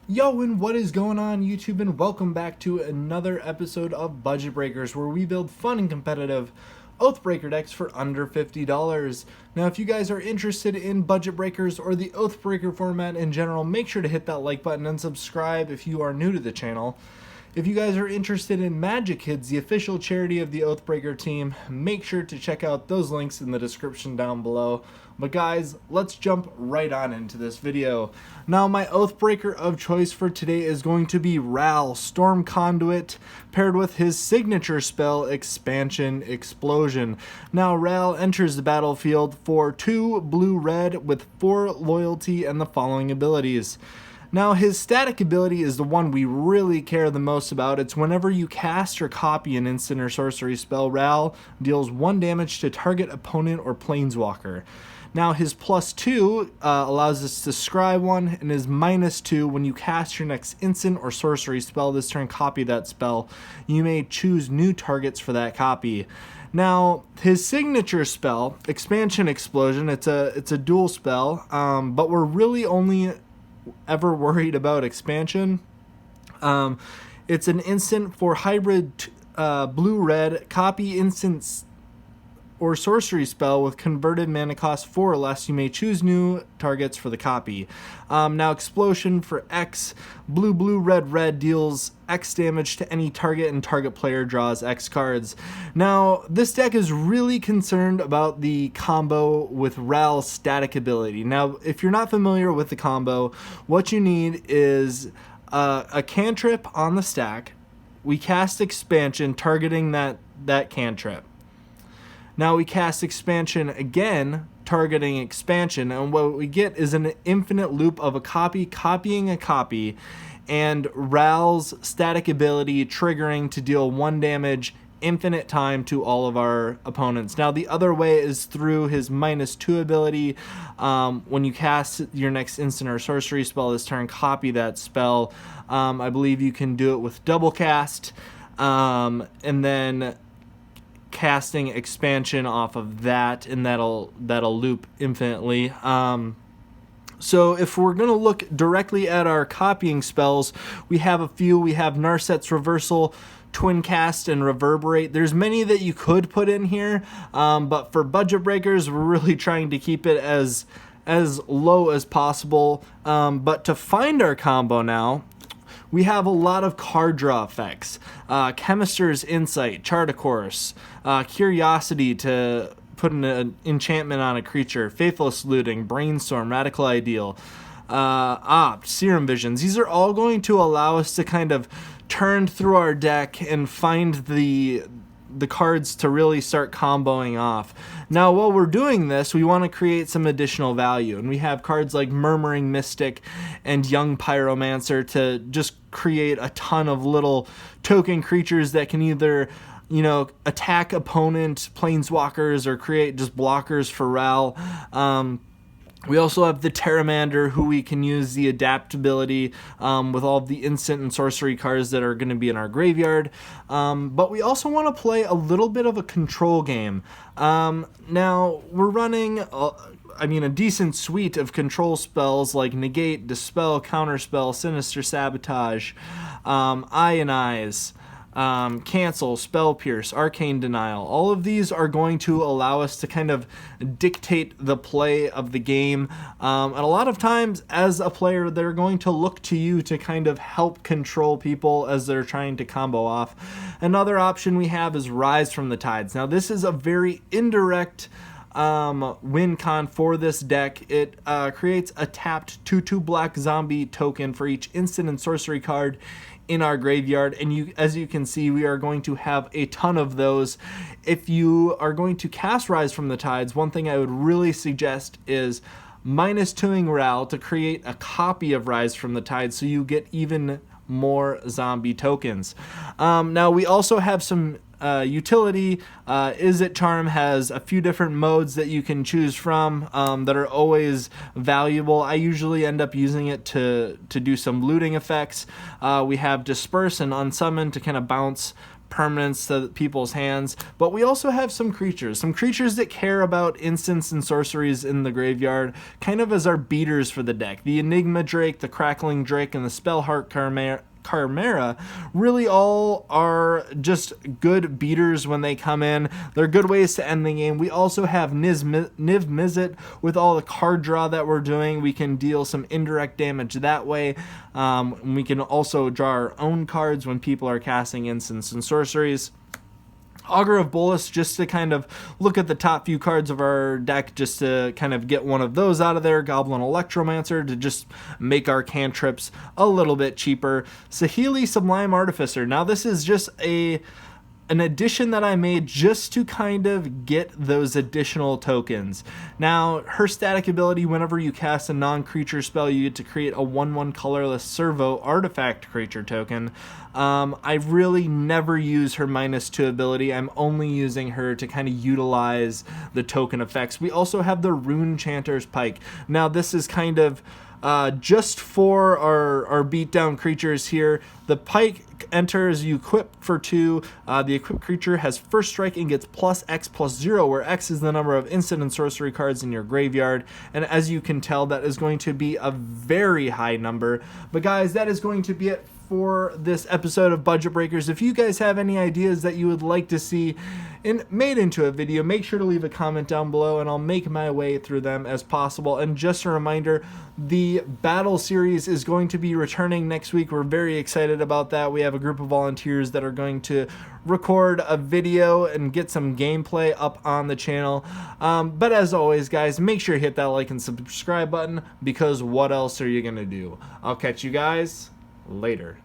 Yo, and what is going on, YouTube, and welcome back to another episode of Budgetbreakers, where we build fun and competitive Oathbreaker decks for under $50. Now, if you guys are interested in Budgetbreakers or the Oathbreaker format in general, make sure to hit that like button and subscribe if you are new to the channel. If you guys are interested in MagiKids, the official charity of the Oathbreaker team, make sure to check out those links in the description down below. But guys, let's jump right on into this video. Now, my Oathbreaker of choice for today is going to be Ral Storm Conduit, paired with his signature spell, Expansion Explosion. Now, Ral enters the battlefield for 2 blue-red with 4 loyalty and the following abilities. Now, his static ability is the one we really care the most about. It's whenever you cast or copy an instant or sorcery spell, Ral deals 1 damage to target opponent or planeswalker. Now, his +2 allows us to scry 1, and his -2, when you cast your next instant or sorcery spell this turn, copy that spell. You may choose new targets for that copy. Now, his signature spell, Expansion Explosion, it's a dual spell, but we're really only ever worried about expansion. It's an instant for hybrid blue-red, copy instants or sorcery spell with converted mana cost 4 or less. You may choose new targets for the copy. Now, Explosion for X, blue, red deals X damage to any target, and target player draws X cards. Now, this deck is really concerned about the combo with Ral's static ability. Now, if you're not familiar with the combo, what you need is a cantrip on the stack. We cast Expansion targeting that cantrip. Now we cast Expansion again, targeting Expansion, and what we get is an infinite loop of a copy copying a copy, and Ral's static ability triggering to deal 1 damage infinite time to all of our opponents. Now, the other way is through his -2 ability. When you cast your next instant or sorcery spell this turn, copy that spell. I believe you can do it with double cast, and then casting Expansion off of that, and that'll loop infinitely. So if we're going to look directly at our copying spells, we have a few. We have Narset's Reversal, Twin Cast, and Reverberate. There's many that you could put in here, but for Budgetbreakers, we're really trying to keep it as low as possible. But to find our combo now, we have a lot of card draw effects. Chemister's Insight, Chart a Course, Curiosity to put an enchantment on a creature, Faithless Looting, Brainstorm, Radical Ideal, Opt, Serum Visions. These are all going to allow us to kind of turn through our deck and find the cards to really start comboing off. Now, while we're doing this, we want to create some additional value, and we have cards like Murmuring Mystic and Young Pyromancer to just create a ton of little token creatures that can either, attack opponent planeswalkers or create just blockers for Ral. We also have the Pteramander, who we can use the adaptability with all of the instant and sorcery cards that are going to be in our graveyard. But we also want to play a little bit of a control game. Now, we're running a decent suite of control spells like Negate, Dispel, Counterspell, Sinister Sabotage, Ionize, Cancel, Spell Pierce, Arcane Denial. All of these are going to allow us to kind of dictate the play of the game. And a lot of times, as a player, they're going to look to you to kind of help control people as they're trying to combo off. Another option we have is Rise from the Tides. Now, this is a very indirect win con for this deck. It creates a tapped 2/2 black zombie token for each instant and sorcery card in our graveyard, and as you can see, we are going to have a ton of those. If you are going to cast Rise from the Tides, one thing I would really suggest is -2ing Ral to create a copy of Rise from the Tides so you get even more zombie tokens. Now, we also have some utility. Izzet Charm has a few different modes that you can choose from that are always valuable. I usually end up using it to do some looting effects. We have Disperse and Unsummon to kind of bounce permanents to people's hands, but we also have some creatures that care about instants and sorceries in the graveyard, kind of as our beaters for the deck. The Enigma Drake, the Crackling Drake, and the Spellheart Chimera really all are just good beaters when they come in. They're good ways to end the game. We also have Niv Mizzet. With all the card draw that we're doing, we can deal some indirect damage that way. We can also draw our own cards when people are casting instants and sorceries. Augur of Bolas, just to kind of look at the top few cards of our deck, just to kind of get one of those out of there. Goblin Electromancer to just make our cantrips a little bit cheaper. Saheeli Sublime Artificer. Now this is just an addition that I made just to kind of get those additional tokens. Now, her static ability, whenever you cast a non-creature spell, you get to create a 1/1 colorless servo artifact creature token. I really never use her -2 ability. I'm only using her to kind of utilize the token effects. We also have the Rune Chanters Pike. Now, this is kind of just for our beatdown creatures here. The Pike enters, you equip for 2. The equipped creature has first strike and gets +X+0, where X is the number of instant and sorcery cards in your graveyard. And as you can tell, that is going to be a very high number. But guys, that is going to be it for this episode of Budget Breakers. If you guys have any ideas that you would like to see made into a video, make sure to leave a comment down below and I'll make my way through them as possible. And just a reminder, the battle series is going to be returning next week. We're very excited about that. We have a group of volunteers that are going to record a video and get some gameplay up on the channel. But as always, guys, make sure you hit that like and subscribe button, because what else are you gonna do? I'll catch you guys later.